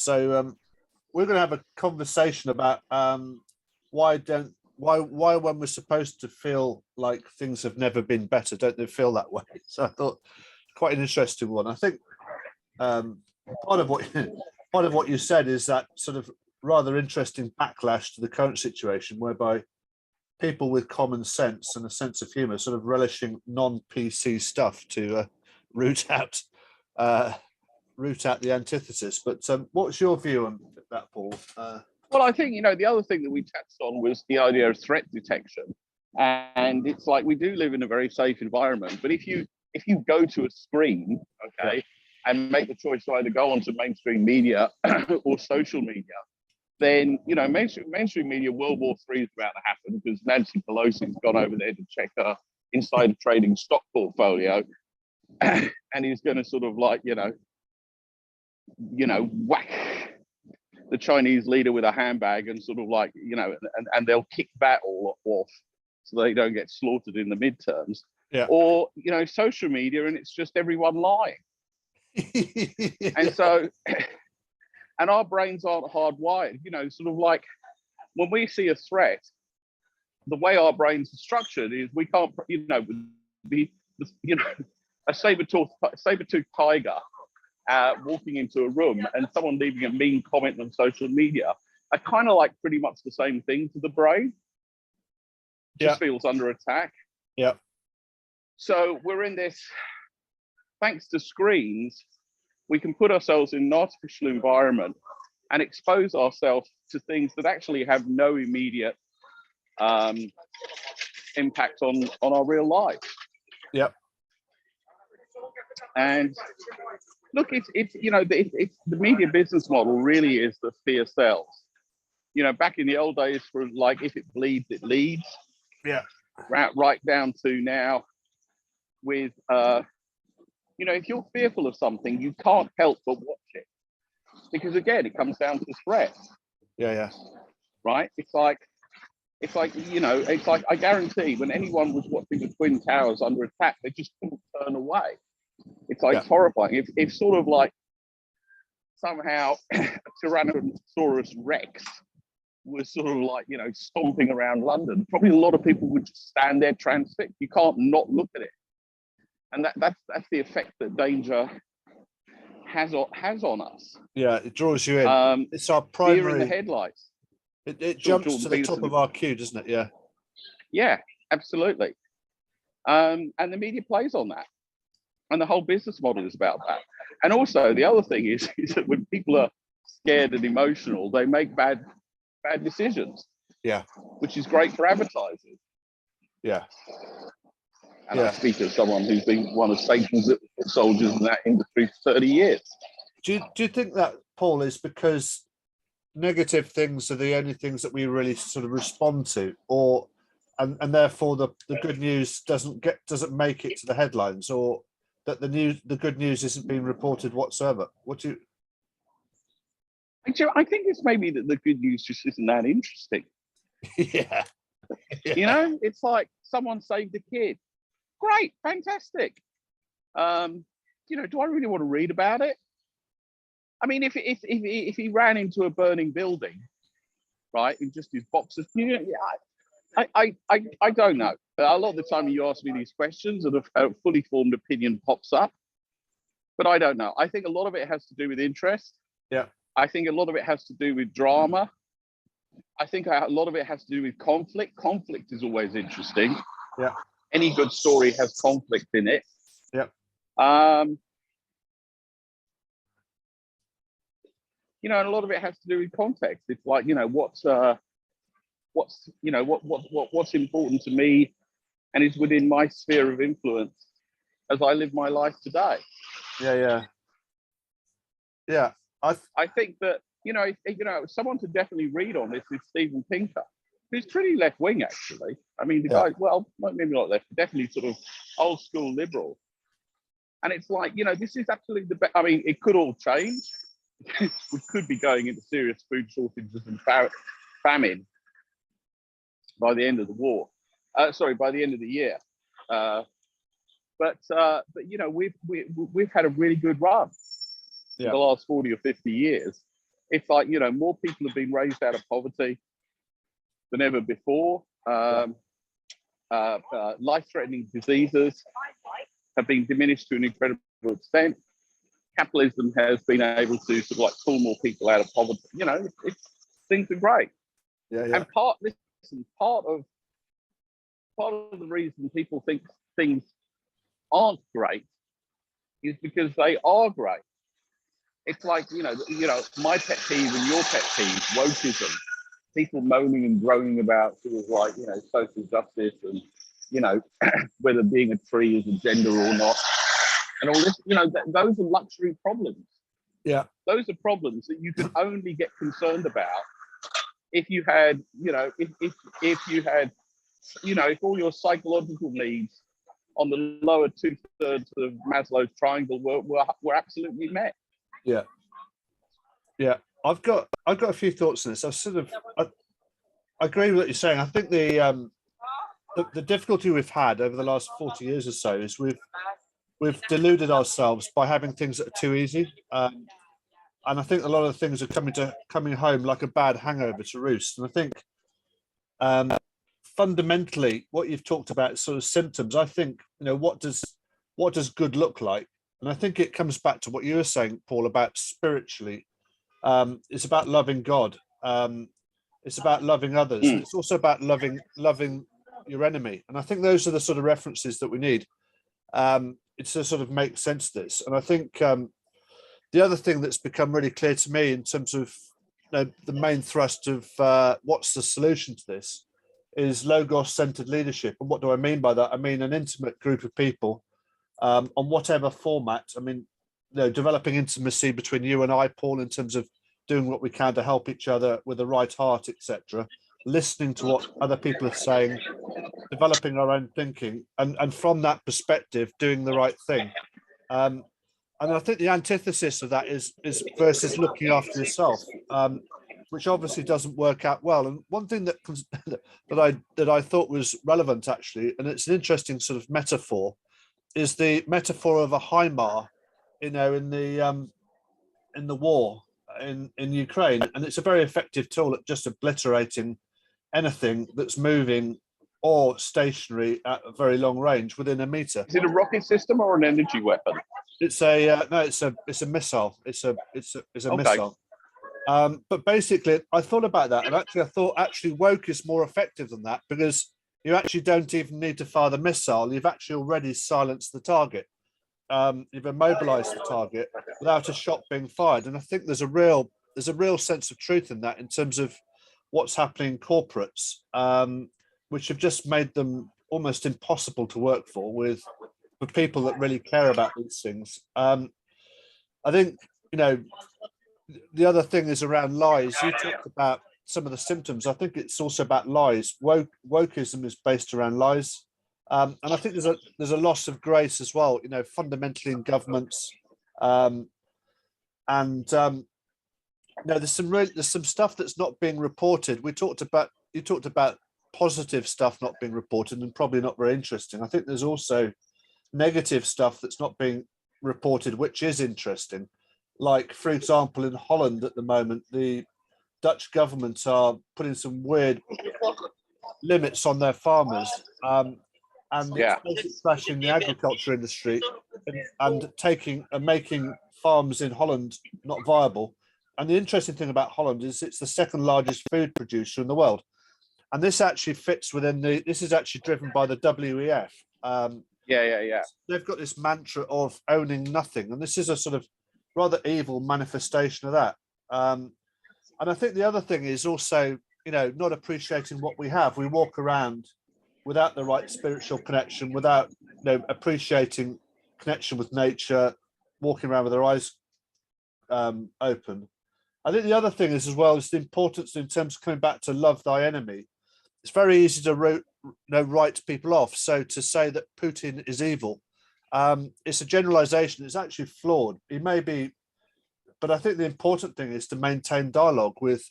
So we're going to have a conversation about why when we're supposed to feel like things have never been better, don't they feel that way? So I thought quite an interesting one. I think part of what you said is that sort of rather interesting backlash to the current situation, whereby people with common sense and a sense of humour sort of relishing non-PC stuff to root out the antithesis. But what's your view on that, Paul? Well, I think, the other thing that we touched on was the idea of threat detection. And it's like, we do live in a very safe environment, but if you go to a screen, okay, and make the choice to either go onto mainstream media or social media, then, mainstream media, World War III is about to happen because Nancy Pelosi's gone over there to check her insider trading stock portfolio. And he's going to sort of like, whack the Chinese leader with a handbag and sort of like, and they'll kick that all off so they don't get slaughtered in the midterms. Yeah. Or, social media, and it's just everyone lying. And so, and our brains aren't hardwired, sort of like when we see a threat, the way our brains are structured is we can't, a saber-toothed tiger walking into a room and someone leaving a mean comment on social media are kind of like pretty much the same thing to the brain. Just feels under attack. Yeah. So we're in this, thanks to screens, we can put ourselves in an artificial environment and expose ourselves to things that actually have no immediate impact on our real life. Yep. And look, it's the media business model really is the fear sells. Back in the old days, for like, if it bleeds, it leads. Yeah. Right down to now with if you're fearful of something, you can't help but watch it, because again, it comes down to threat. Yeah. Right. It's like I guarantee when anyone was watching the Twin Towers under attack, they just couldn't turn away. It's like horrifying. If sort of like somehow Tyrannosaurus Rex was sort of like, stomping around London, probably a lot of people would just stand there transfixed. You can't not look at it. And that's the effect that danger has on us. Yeah, it draws you in. It's our primary fear in the headlights. It jumps to the top of our queue, doesn't it? Yeah. Yeah, absolutely. And the media plays on that. And the whole business model is about that. And also the other thing is that when people are scared and emotional, they make bad decisions. Yeah. Which is great for advertising. Yeah. And I speak as someone who's been one of Satan's soldiers in that industry for 30 years. Do you think that, Paul, is because negative things are the only things that we really sort of respond to, or and therefore the good news doesn't make it to the headlines, or that the good news isn't being reported whatsoever? I think it's maybe that the good news just isn't that interesting. Yeah. It's like someone saved a kid. Great, fantastic. Do I really want to read about it? I mean, if he ran into a burning building, right, in just his boxers, I don't know. A lot of the time you ask me these questions and a fully formed opinion pops up, but I don't know. I think a lot of it has to do with interest. Yeah. I think a lot of it has to do with drama. I think a lot of it has to do with conflict. Conflict is always interesting. Yeah. Any good story has conflict in it. Yeah. And a lot of it has to do with context. It's like, what's important to me and is within my sphere of influence as I live my life today. Yeah. I think that, someone to definitely read on this is Steven Pinker, who's pretty left-wing, actually. I mean, the guy, well, maybe not left, definitely sort of old-school liberal. And it's like, this is absolutely the best. I mean, it could all change. We could be going into serious food shortages and famine by the end of the war. By the end of the year. But we've had a really good run for the last 40 or 50 years. it's like, you know, more people have been raised out of poverty than ever before. Life-threatening diseases have been diminished to an incredible extent. Capitalism has been able to sort of like pull more people out of poverty. You know, things are great. Yeah, yeah. And part of the reason people think things aren't great is because they are great. It's like, you know, my pet peeve and your pet peeve, wokeism. People moaning and groaning about sort of like, you know, social justice and, you know, whether being a tree is a gender or not, and all this. You know, those are luxury problems. Yeah, those are problems that you could only get concerned about if you had, you know, if you had, you know, if all your psychological needs on the lower 2/3 of Maslow's triangle were absolutely met. yeah, yeah. I've got a few thoughts on this. I agree with what you're saying. I think the difficulty we've had over the last 40 years or so is we've deluded ourselves by having things that are too easy. And I think a lot of things are coming home like a bad hangover to roost. And I think fundamentally what you've talked about sort of symptoms. I think, you know, what does good look like? And I think it comes back to what you were saying, Paul, about spiritually. It's about loving God. It's about loving others. And it's also about loving your enemy. And I think those are the sort of references that we need. It's to sort of make sense of this. And I think the other thing that's become really clear to me in terms of, you know, the main thrust of what's the solution to this is logos-centered leadership. And what do I mean by that? I mean an intimate group of people on whatever format. I mean, you know, developing intimacy between you and I, Paul, in terms of doing what we can to help each other with the right heart, etc. Listening to what other people are saying, developing our own thinking, and from that perspective, doing the right thing. And I think the antithesis of that is versus looking after yourself, which obviously doesn't work out well. And one thing that I thought was relevant actually, and it's an interesting sort of metaphor, is the metaphor of a HIMARS, you know, in the war in Ukraine, and it's a very effective tool at just obliterating anything that's moving or stationary at a very long range within a meter. Is it a rocket system or an energy weapon? It's a no, it's a missile. It's a okay. Missile. But basically, I thought about that, and I thought woke is more effective than that, because you actually don't even need to fire the missile. You've actually already silenced the target. You've immobilized the target without a shot being fired. And I think there's a real sense of truth in that, in terms of what's happening in corporates, which have just made them almost impossible to work for people that really care about these things. I think, you know, the other thing is around lies. You talked about some of the symptoms. I think it's also about lies. Wokeism is based around lies. And I think there's a loss of grace as well, you know, fundamentally in governments. You know, there's some stuff that's not being reported. You talked about positive stuff not being reported, and probably not very interesting. I think there's also negative stuff that's not being reported, which is interesting. Like, for example, in Holland at the moment, the Dutch government are putting some weird limits on their farmers, and it's crashing the agriculture industry and making farms in Holland not viable. And the interesting thing about Holland is it's the second largest food producer in the world. And this actually fits within this is actually driven by the WEF. They've got this mantra of owning nothing. And this is a sort of rather evil manifestation of that. And I think the other thing is also, you know, not appreciating what we have. We walk around without the right spiritual connection, without, you know, appreciating connection with nature, walking around with our eyes open. I think the other thing is as well is the importance in terms of coming back to love thy enemy. It's very easy to write people off. So to say that Putin is evil, it's a generalization. It's actually flawed. He may be, but I think the important thing is to maintain dialogue with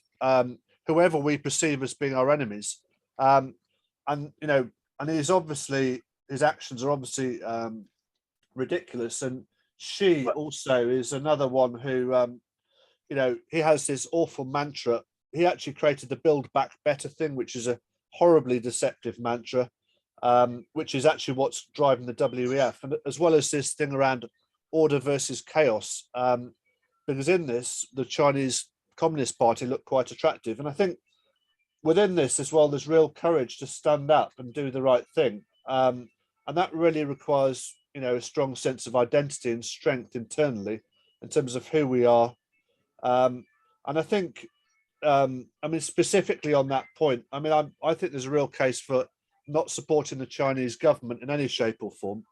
whoever we perceive as being our enemies. And you know, and his actions are obviously ridiculous. And she also is another one who he has this awful mantra. He actually created the Build Back Better thing, which is a horribly deceptive mantra, which is actually what's driving the WEF, and as well as this thing around order versus chaos. Because in this, the Chinese Communist Party looked quite attractive, and I think within this as well, there's real courage to stand up and do the right thing, and that really requires a strong sense of identity and strength internally in terms of who we are. And I think, specifically on that point, I think there's a real case for not supporting the Chinese government in any shape or form.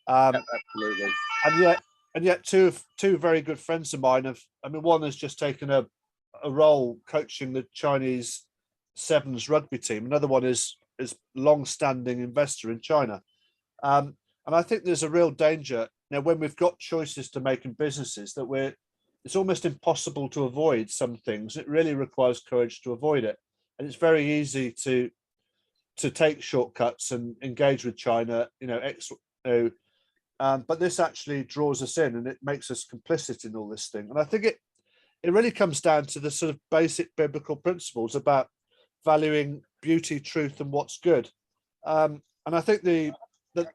Absolutely. And yet, two very good friends of mine have. One has just taken a role coaching the Chinese Sevens rugby team. Another one is long-standing investor in China. And I think there's a real danger when we've got choices to make in businesses that it's almost impossible to avoid some things. It really requires courage to avoid it. And it's very easy to take shortcuts and engage with China, but this actually draws us in and it makes us complicit in all this thing. And I think it really comes down to the sort of basic biblical principles about valuing beauty, truth, and what's good. And I think the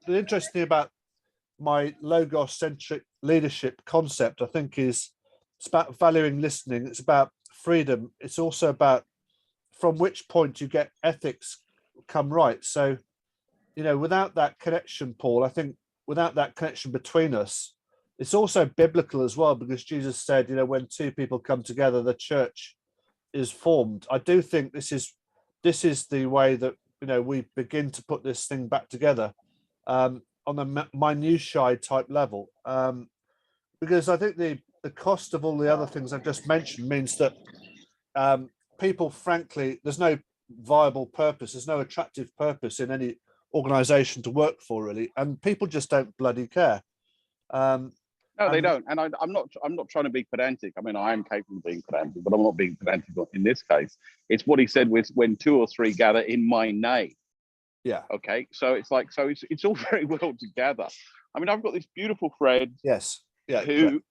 interesting thing about my logos-centric leadership concept, I think, is it's about valuing listening. It's about freedom. It's also about from which point you get ethics come right. So, without that connection, Paul, I think without that connection between us, it's also biblical as well, because Jesus said, when two people come together, the church is formed. I do think this is the way that we begin to put this thing back together on a minutiae type level, because I think the cost of all the other things I've just mentioned means that people, frankly, there's no viable purpose, there's no attractive purpose in any organization to work for, really, and people just don't bloody care. No, they don't. And I'm not trying to be pedantic. I am capable of being pedantic, but I'm not being pedantic in this case. It's what he said with when two or three gather in my name. Yeah. Okay. So it's it's all very well to gather. I've got this beautiful friend. Yes. Yeah. Who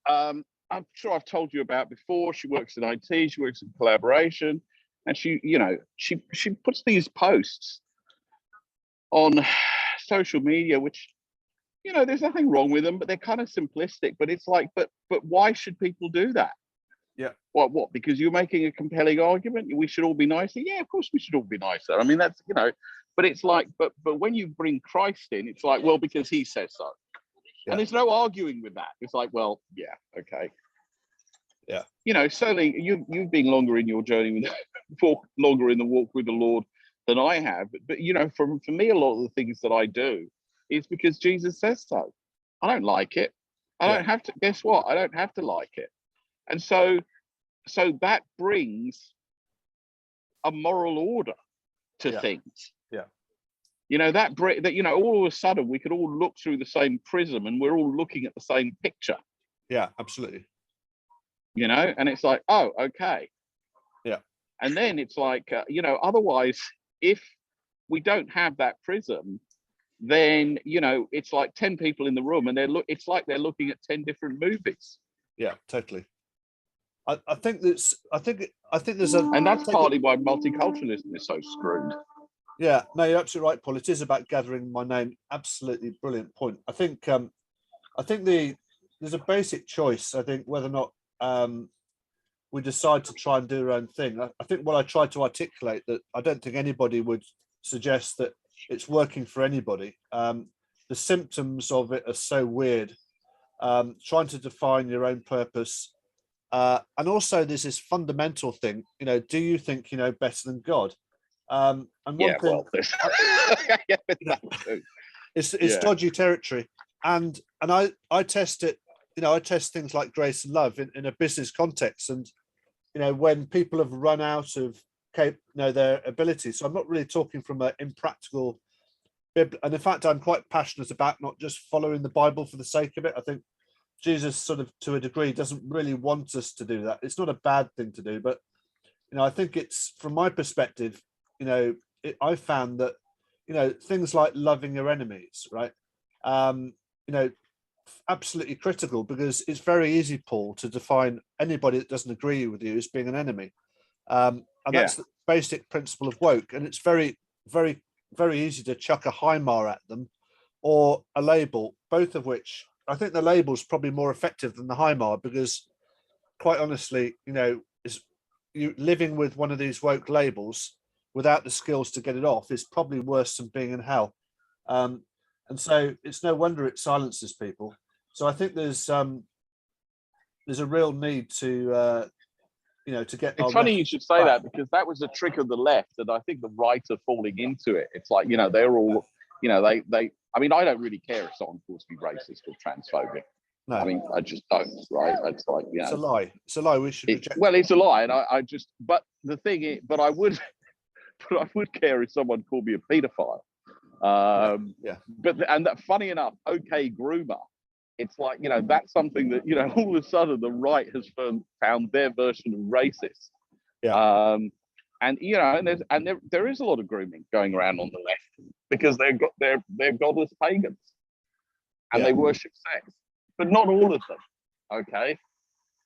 I'm sure I've told you about before. She works in IT. She works in collaboration, and she puts these posts on social media, which there's nothing wrong with them, but they're kind of simplistic. But it's like, but why should people do that? Yeah. What? Because you're making a compelling argument. We should all be nicer. Yeah, of course we should all be nicer. That's But it's like, but when you bring Christ in, it's like, well, because he says so. Yeah. And there's no arguing with that. It's like, well, yeah, okay. Yeah. Certainly you've been longer in your journey longer in the walk with the Lord than I have. But for me, a lot of the things that I do is because Jesus says so. I don't like it. I don't have to. Guess what? I don't have to like it. And so that brings a moral order to things. Yeah. That all of a sudden we could all look through the same prism and we're all looking at the same picture. Yeah, absolutely. And it's like, oh, okay. Yeah. And then it's like, otherwise, if we don't have that prism, then it's like 10 people in the room and it's like they're looking at 10 different movies. Yeah, totally. I think there's and that's partly why multiculturalism is so screwed. Yeah, no, you're absolutely right, Paul. It is about gathering my name. Absolutely brilliant point. I think there's a basic choice. I think whether or not we decide to try and do our own thing. I think what I tried to articulate, that I don't think anybody would suggest that it's working for anybody. The symptoms of it are so weird. Trying to define your own purpose. And also there's this fundamental thing, do you think you know better than God? And one thing, it's dodgy territory. And I test it, I test things like grace and love in a business context. And, when people have run out of their abilities. So I'm not really talking from an impractical, and in fact, I'm quite passionate about not just following the Bible for the sake of it. I think Jesus sort of, to a degree, doesn't really want us to do that. It's not a bad thing to do, but, I think it's, from my perspective, I found that, things like loving your enemies, right? absolutely critical, because it's very easy, Paul, to define anybody that doesn't agree with you as being an enemy. And Yeah. that's the basic principle of woke. And it's very, very, very easy to chuck a HIMAR at them or a label, both of which I think the label's probably more effective than the HIMAR, because quite honestly, is you living with one of these woke labels without the skills to get it off is probably worse than being in hell. And so it's no wonder it silences people. So I think there's a real need to to get. It's funny you should say that, because that was a trick of the left, and I think the right are falling into it. It's like, they're all, they. I mean, I don't really care if someone calls me racist or transphobic. No. I mean, I just don't. Right? It's like, it's a lie. It's a lie. We should reject. Well, it's a lie, and I just. But the thing is, but I would care if someone called me a paedophile. Yeah. But that, funny enough, OK Groomer. It's like, that's something that, all of a sudden the right has found their version of racist. Yeah. And there is a lot of grooming going around on the left, because they're godless pagans, and they worship sex, but not all of them. Okay.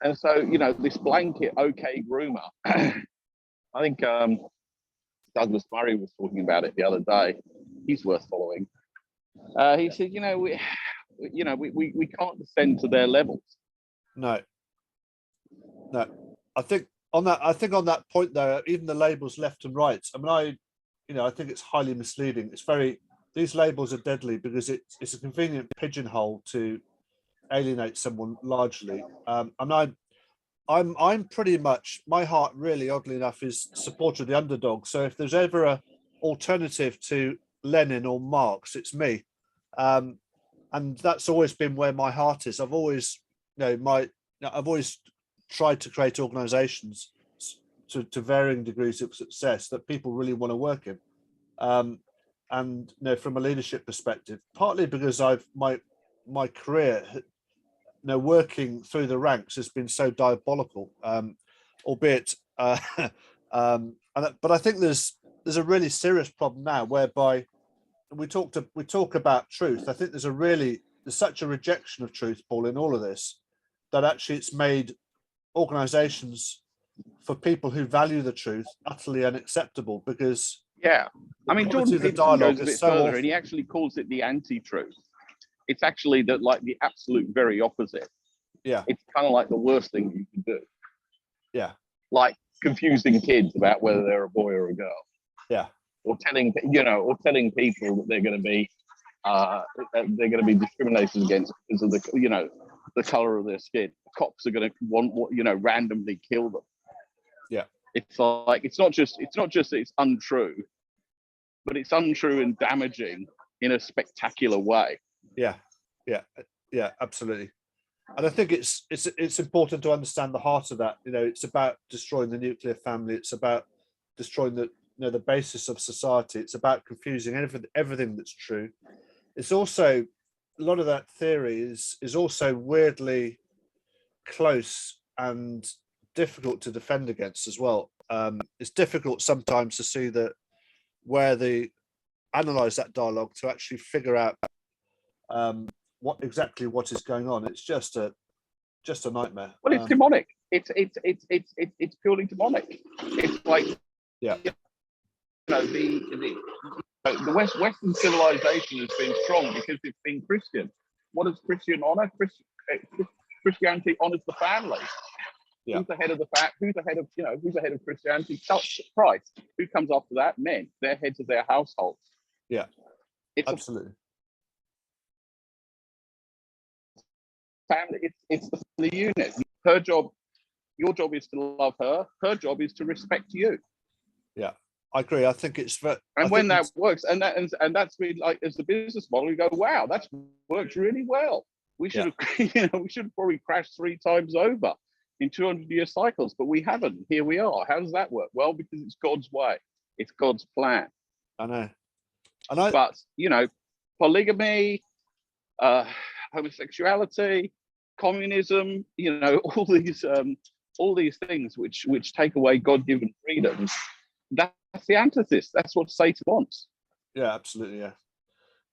And so, this blanket OK Groomer, I think Douglas Murray was talking about it the other day. He's worth following. He said, we can't descend to their levels. No. I think on that point though, even the labels left and right, I mean, I think it's highly misleading. These labels are deadly, because it's a convenient pigeonhole to alienate someone largely. And I'm pretty much, my heart really, oddly enough, is supporter of the underdog. So if there's ever a alternative to Lenin or Marx, it's me. And that's always been where my heart is. I've always, I've always tried to create organisations to varying degrees of success that people really want to work in. And from a leadership perspective, partly because my career, working through the ranks has been so diabolical, albeit. But I think there's a really serious problem now, whereby we talk about truth. I think there's such a rejection of truth, Paul, in all of this, that actually it's made organizations for people who value the truth utterly unacceptable, because I mean, Jordan Peterson goes a bit further, and he actually calls it the anti-truth. It's actually the absolute very opposite. Yeah. It's kind of like the worst thing you can do. Yeah. Like confusing kids about whether they're a boy or a girl. Yeah. Or telling people that they're going to be discriminated against because of the color of their skin. Cops are going to randomly kill them. Yeah. It's like, it's not just that it's untrue, but it's untrue and damaging in a spectacular way. Yeah, absolutely. And I think it's important to understand the heart of that. It's about destroying the nuclear family. It's about destroying the basis of society. It's about confusing everything that's true. It's also, a lot of that theory is also weirdly close and difficult to defend against as well. It's difficult sometimes to see that where they analyze that dialogue to actually figure out what is going on. It's just a nightmare. Well, it's demonic. It's purely demonic. It's like, the Western civilization has been strong because it's been Christian. What does Christian honor? Christianity honors the family. Yeah. Who's the head of who's the head of Christianity? Christ. Who comes after that? Men. They're heads of their households. Yeah, absolutely. Family. It's the family unit. Her job, your job is to love her. Her job is to respect you. Yeah, I agree. I think it's very. And when that works, and that's been like, as the business model, you go, wow, that's worked really well. We should have, we should have probably crashed 3 times over in 200-year cycles, but we haven't. Here we are. How does that work? Well, because it's God's way. It's God's plan. I know. But polygamy, homosexuality, communism, all these things which take away God-given freedoms. That's the antithesis. That's what Satan wants. Yeah, absolutely. Yeah,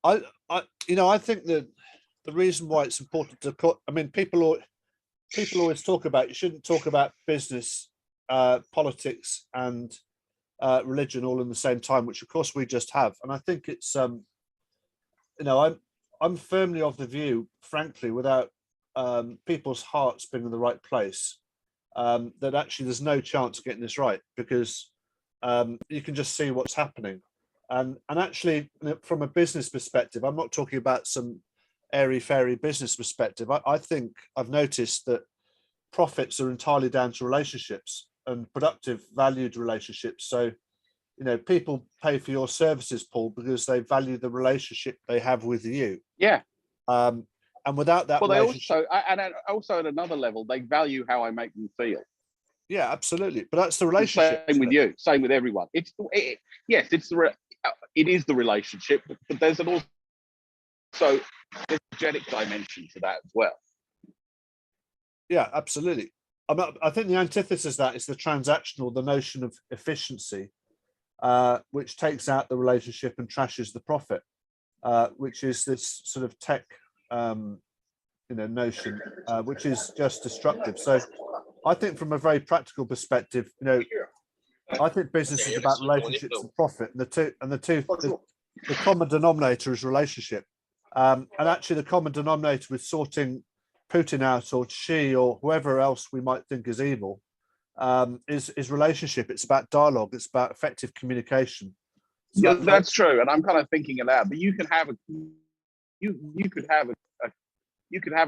I think that the reason why it's important to I mean, people always talk about, you shouldn't talk about business, politics, and religion all in the same time, which of course we just have. And I think it's you know, I'm firmly of the view, frankly, without people's hearts being in the right place, that actually there's no chance of getting this right, because you can just see what's happening. And actually, from a business perspective, I'm not talking about some airy fairy business perspective. I think I've noticed that profits are entirely down to relationships and productive, valued relationships. So, you know, people pay for your services, Paul, because they value the relationship they have with you. Yeah. And without that, well, they also at another level, they value how I make them feel. Yeah, absolutely. But that's the relationship. Same with you. Same with everyone. Yes, it is the relationship, but there's an also energetic dimension to that as well. Yeah, absolutely. I think the antithesis of that is the transactional, the notion of efficiency, which takes out the relationship and trashes the profit, which is this sort of tech, notion, which is just destructive. So I think from a very practical perspective, I think business is about relationships and profit, and the common denominator is relationship. And actually, the common denominator with sorting Putin out, or Xi, or whoever else we might think is evil, is relationship. It's about dialogue. It's about effective communication. Yeah, that's true. And I'm kind of thinking aloud. But you can have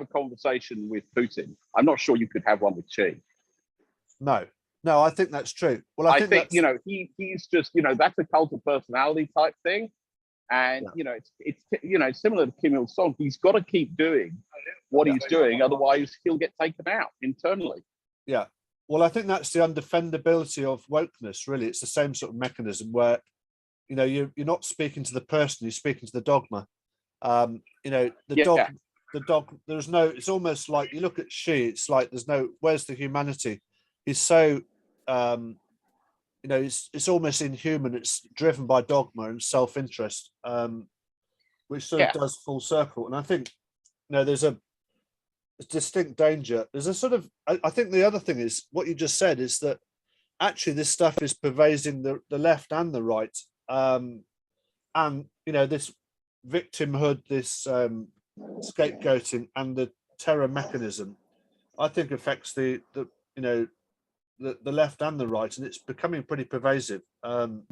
a conversation with Putin. I'm not sure you could have one with Xi. No, I think that's true. Well, I think he's just that's a cult of personality type thing, and it's similar to Kim Il Sung. He's got to keep doing what he's doing, otherwise he'll get taken out internally. Yeah. Well, I think that's the undefendability of wokeness. Really, it's the same sort of mechanism where you're not speaking to the person, you're speaking to the dogma. The dog. There's no. It's almost like you look at Xi. It's like there's no. Where's the humanity? He's so, it's almost inhuman. It's driven by dogma and self-interest, which sort of does full circle. And I think, there's a distinct danger. There's a sort of, I think the other thing is what you just said is that actually this stuff is pervading the left and the right. And, this victimhood, this scapegoating and the terror mechanism, I think affects the left and the right, and it's becoming pretty pervasive on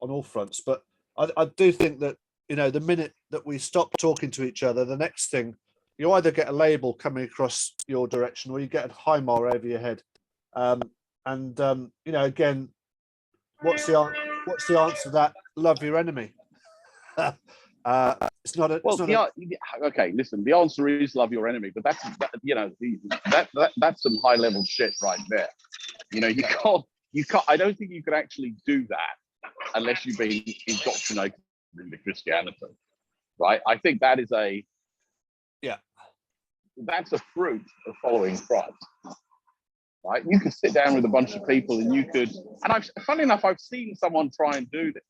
all fronts. But I do think that the minute that we stop talking to each other, the next thing, you either get a label coming across your direction or you get a HIMAR over your head. Again, what's the answer to that? Love your enemy. It's not a. Okay, listen. The answer is love your enemy, but that's that's some high level shit right there. You can't. I don't think you can actually do that unless you've been indoctrinated into Christianity, right? I think that is that's a fruit of following Christ, right? You could sit down with a bunch of people and you could. And funny enough, I've seen someone try and do this,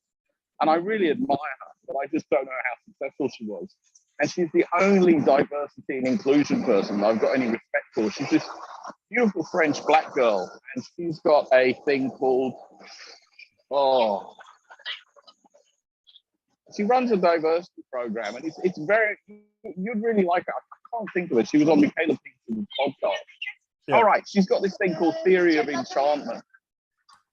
and I really admire her, but I just don't know how successful she was. And she's the only diversity and inclusion person I've got any respect for. She's this beautiful French black girl, and she's got a thing called, she runs a diversity program, and it's very, you'd really like her. I can't think of it. She was on Michaela Peterson's podcast. Yeah. All right, she's got this thing called Theory of Enchantment.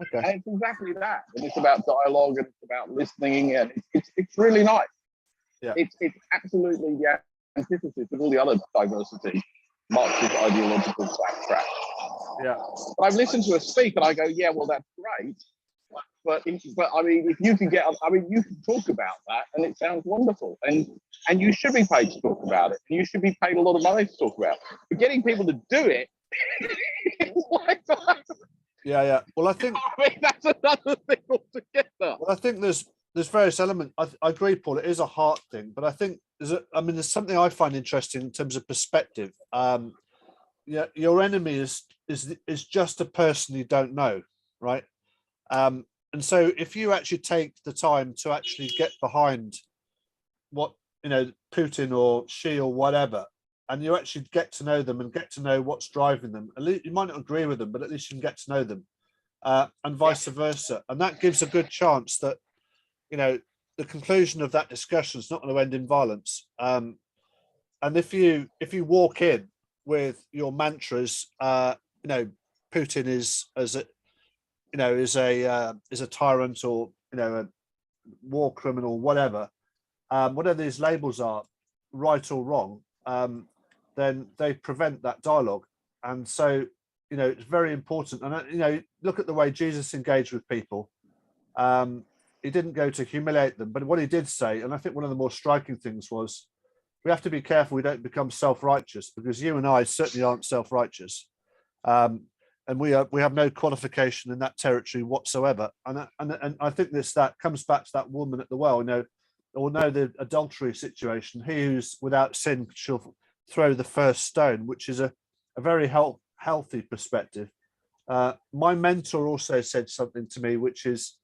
Okay. And it's exactly that. And it's about dialogue and it's about listening, and it's really nice. Yeah. It's absolutely the antithesis of all the other diversity Marxist ideological crap. Yeah. But I've listened to her speak and I go, yeah, well, that's great. But I mean, if you can you can talk about that and it sounds wonderful. And you should be paid to talk about it. And you should be paid a lot of money to talk about it. But getting people to do it, yeah. Well, I think that's another thing altogether. Well, I think there's various elements. I agree, Paul. It is a heart thing, but I think there's something I find interesting in terms of perspective. Your enemy is just a person you don't know, right? And so if you actually take the time to actually get behind what Putin or Xi or whatever, and you actually get to know them and get to know what's driving them. At least you might not agree with them, but at least you can get to know them, and vice versa. And that gives a good chance that the conclusion of that discussion is not going to end in violence. And if you walk in with your mantras, Putin is a tyrant, or a war criminal, whatever these labels are, right or wrong, then they prevent that dialogue. And so it's very important. And look at the way Jesus engaged with people. He didn't go to humiliate them, but what he did say, and I think one of the more striking things was, we have to be careful we don't become self-righteous, because you and I certainly aren't self-righteous, and we have no qualification in that territory whatsoever. And I think that comes back to that woman at the well, or the adultery situation. He who's without sin shall throw the first stone, which is a very healthy perspective. My mentor also said something to me, which is,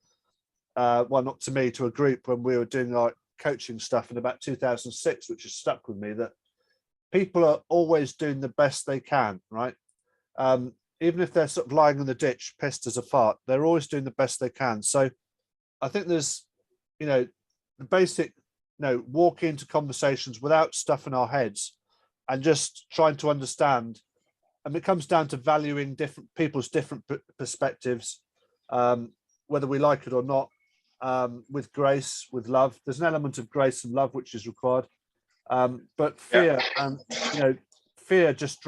not to me, to a group when we were doing our coaching stuff in about 2006, which has stuck with me, that people are always doing the best they can, right? Even if they're sort of lying in the ditch, pissed as a fart, they're always doing the best they can. So I think there's, the basic, walk into conversations without stuff in our heads and just trying to understand. And it comes down to valuing different people's different perspectives, whether we like it or not, with grace, with love. There's an element of grace and love which is required. But fear, fear just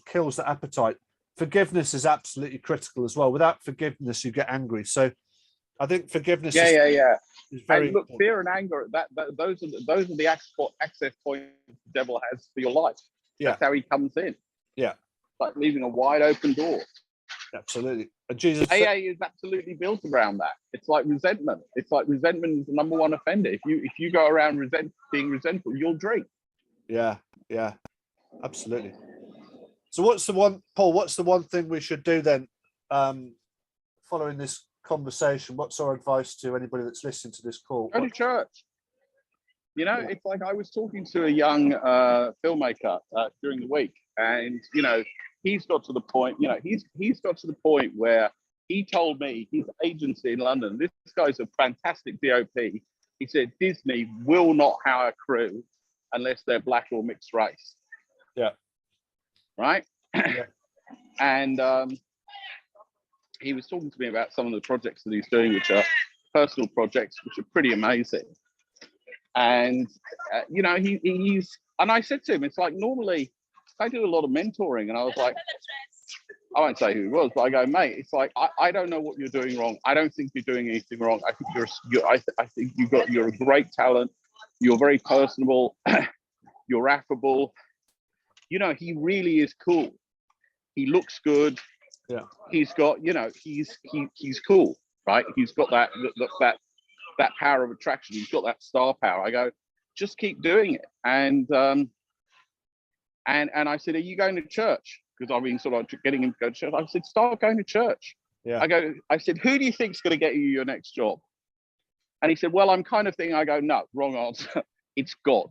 kills the appetite. Forgiveness is absolutely critical as well. Without forgiveness, you get angry. So I think forgiveness is very and look, important. fear and anger, those are the access points the devil has for your life. That's how he comes in. Yeah. Like leaving a wide open door. Absolutely. And Jesus AA is absolutely built around that. It's like resentment. It's like resentment is the number one offender. If you go around being resentful, you'll drink. Yeah, absolutely. So what's the one thing we should do then, following this conversation? What's our advice to anybody that's listening to this call? Go to church. It's like I was talking to a young filmmaker during the week, and he's got to the point. He's got to the point where he told me his agency in London. This guy's a fantastic DOP. He said Disney will not hire crew unless they're black or mixed race. Yeah. Right. Yeah. And he was talking to me about some of the projects that he's doing, which are personal projects, which are pretty amazing. And he's, and I said to him, it's like, normally I do a lot of mentoring, and I was like, I won't say who he was, but I go, mate, it's like, I don't know what you're doing wrong. I don't think you're doing anything wrong. I think I think you're a great talent. You're very personable. You're affable. He really is cool. He looks good. Yeah. He's got, he's cool, right? He's got that power of attraction. He's got that star power. I go, just keep doing it. And I said, are you going to church? Because I've been sort of getting him to go to church. I said, start going to church. Yeah. I said, who do you think's going to get you your next job? And he said, well, I'm kind of thinking. I go, no, wrong answer. It's God.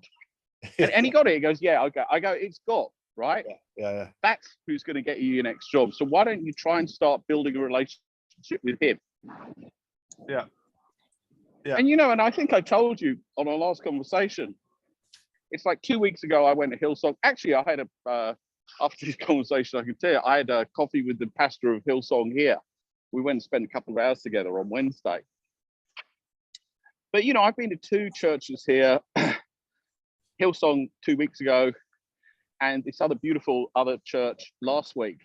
And he got it. He goes, yeah. I go, it's God, right? Yeah. That's who's going to get you your next job. So why don't you try and start building a relationship with him? Yeah. Yeah. And and I think I told you on our last conversation, it's like 2 weeks ago I went to Hillsong. Actually, I had after this conversation, I can tell you, I had a coffee with the pastor of Hillsong here. We went and spent a couple of hours together on Wednesday. But I've been to 2 churches here, Hillsong 2 weeks ago, and this other beautiful other church last week.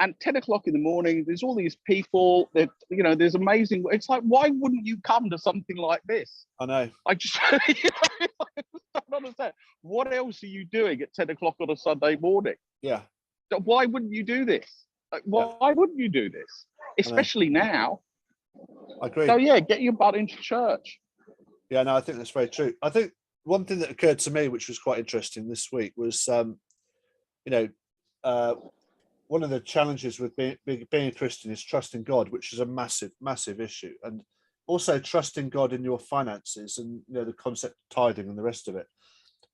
And 10 o'clock in the morning, there's all these people that, there's amazing. It's like, why wouldn't you come to something like this? I know. I just, I don't understand. What else are you doing at 10 o'clock on a Sunday morning? Yeah. So why wouldn't you do this? Like, why wouldn't you do this? Especially now. I agree. So yeah, get your butt into church. Yeah, no, I think that's very true. I think one thing that occurred to me, which was quite interesting this week, was, one of the challenges with being a Christian is trusting God, which is a massive, massive issue. And also trusting God in your finances, and the concept of tithing and the rest of it.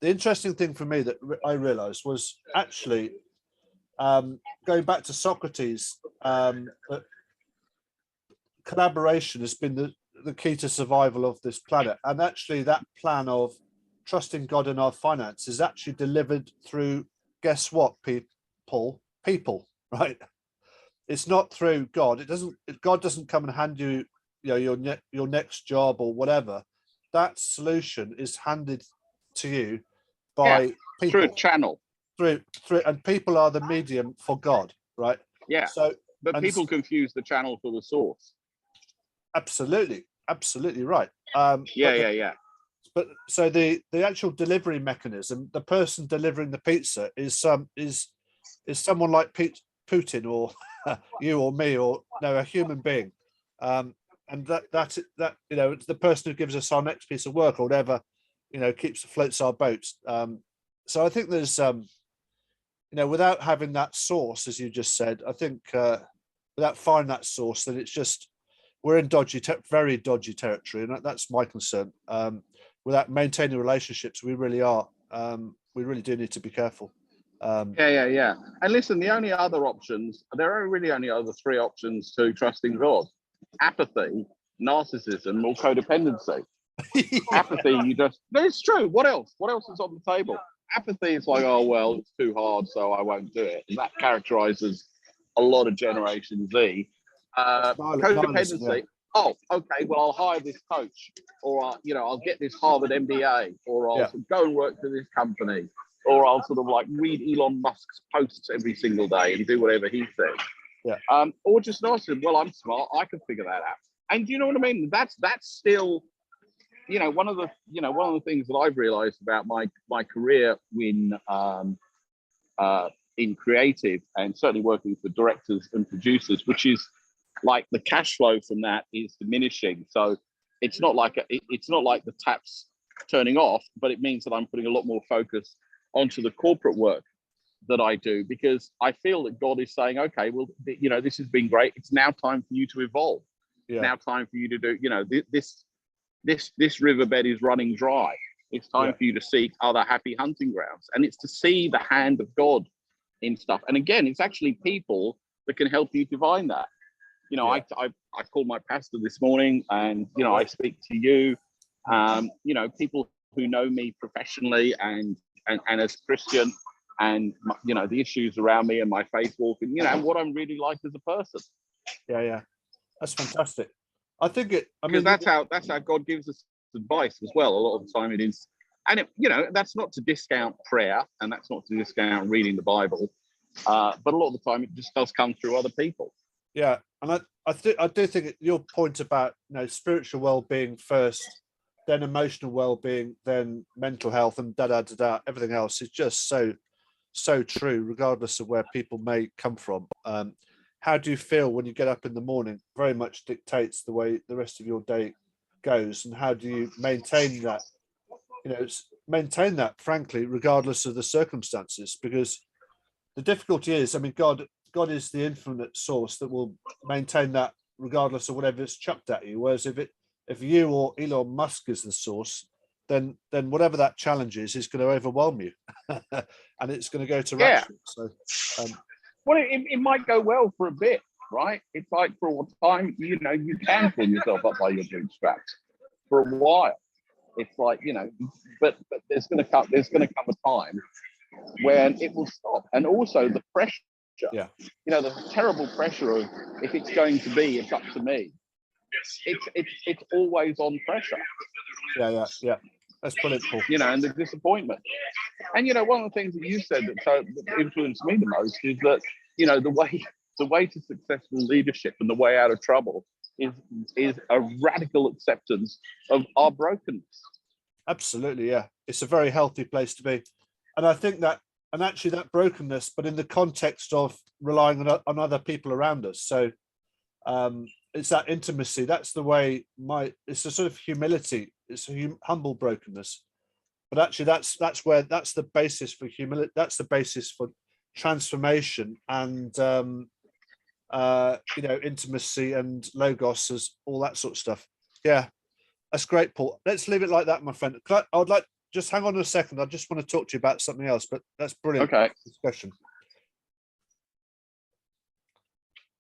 The interesting thing for me that I realized was actually going back to Socrates, that collaboration has been the key to survival of this planet. And actually that plan of trusting God in our finance is actually delivered through, guess what, people, right? It's not through God. God doesn't come and hand you, your next job or whatever. That solution is handed to you by people through a channel. Through, and people are the medium for God, right? Yeah. So, but people confuse the channel for the source. Absolutely right. Yeah. But so the actual delivery mechanism, the person delivering the pizza is someone like Putin or you or me, or a human being, and that it's the person who gives us our next piece of work or whatever, floats our boats. So I think there's without having that source, as you just said, I think without finding that source, then it's just we're in very dodgy territory, and that's my concern. Without maintaining relationships, we really are. We really do need to be careful. Yeah. And listen, the only other options, there are really only other three options to trusting God: apathy, narcissism, or codependency. Yeah. Apathy, but it's true. What else? What else is on the table? Apathy is like, oh, well, it's too hard, so I won't do it. And that characterizes a lot of Generation Z. Codependency. Yeah. Oh, okay, well, I'll hire this coach, or I'll get this Harvard MBA, or I'll go and work for this company, or I'll sort of like read Elon Musk's posts every single day and do whatever he says. Yeah. Or just narcissism. Well, I'm smart, I can figure that out. And you know what I mean? That's still, one of the things that I've realized about my career in creative, and certainly working for directors and producers, which is like the cash flow from that is diminishing. So it's not like the taps turning off, but it means that I'm putting a lot more focus onto the corporate work that I do, because I feel that God is saying, okay, well, this has been great. It's now time for you to evolve. Yeah. Now time for you to do, this riverbed is running dry. It's time for you to seek other happy hunting grounds. And it's to see the hand of God in stuff. And again, it's actually people that can help you divine that. I called my pastor this morning, and I speak to you, people who know me professionally and as Christian, and the issues around me and my faith walk, and what I'm really like as a person. Yeah, that's fantastic. I think that's how God gives us advice as well. A lot of the time it is, and that's not to discount prayer, and that's not to discount reading the Bible, but a lot of the time it just does come through other people. Yeah, and I do think your point about spiritual well-being first, then emotional well-being, then mental health, and everything else is just so true, regardless of where people may come from. How do you feel when you get up in the morning very much dictates the way the rest of your day goes, and how do you maintain that? Maintain that, frankly, regardless of the circumstances, because the difficulty is, God is the infinite source that will maintain that regardless of whatever is chucked at you. Whereas if you or Elon Musk is the source, then whatever that challenge is going to overwhelm you, and it's going to go to ration. So, well, it might go well for a bit, right? It's like for a time, you can pull yourself up by your bootstraps for a while. It's like but there's going to come a time when it will stop, and also the pressure. Yeah. The terrible pressure of, if it's going to be, it's up to me. It's always on pressure. Yeah. That's brilliant, Paul. And the disappointment. And one of the things that you said that influenced me the most is that the way to successful leadership and the way out of trouble is a radical acceptance of our brokenness. Absolutely, yeah. It's a very healthy place to be, and I think that. And actually that brokenness, but in the context of relying on other people around us. So it's that intimacy. That's the way it's a sort of humility. It's a humble brokenness. But actually that's the basis for humility. That's the basis for transformation and, intimacy and logos, all that sort of stuff. Yeah, that's great, Paul. Let's leave it like that, my friend. I would like just hang on a second. I just want to talk to you about something else, but that's brilliant Okay. discussion.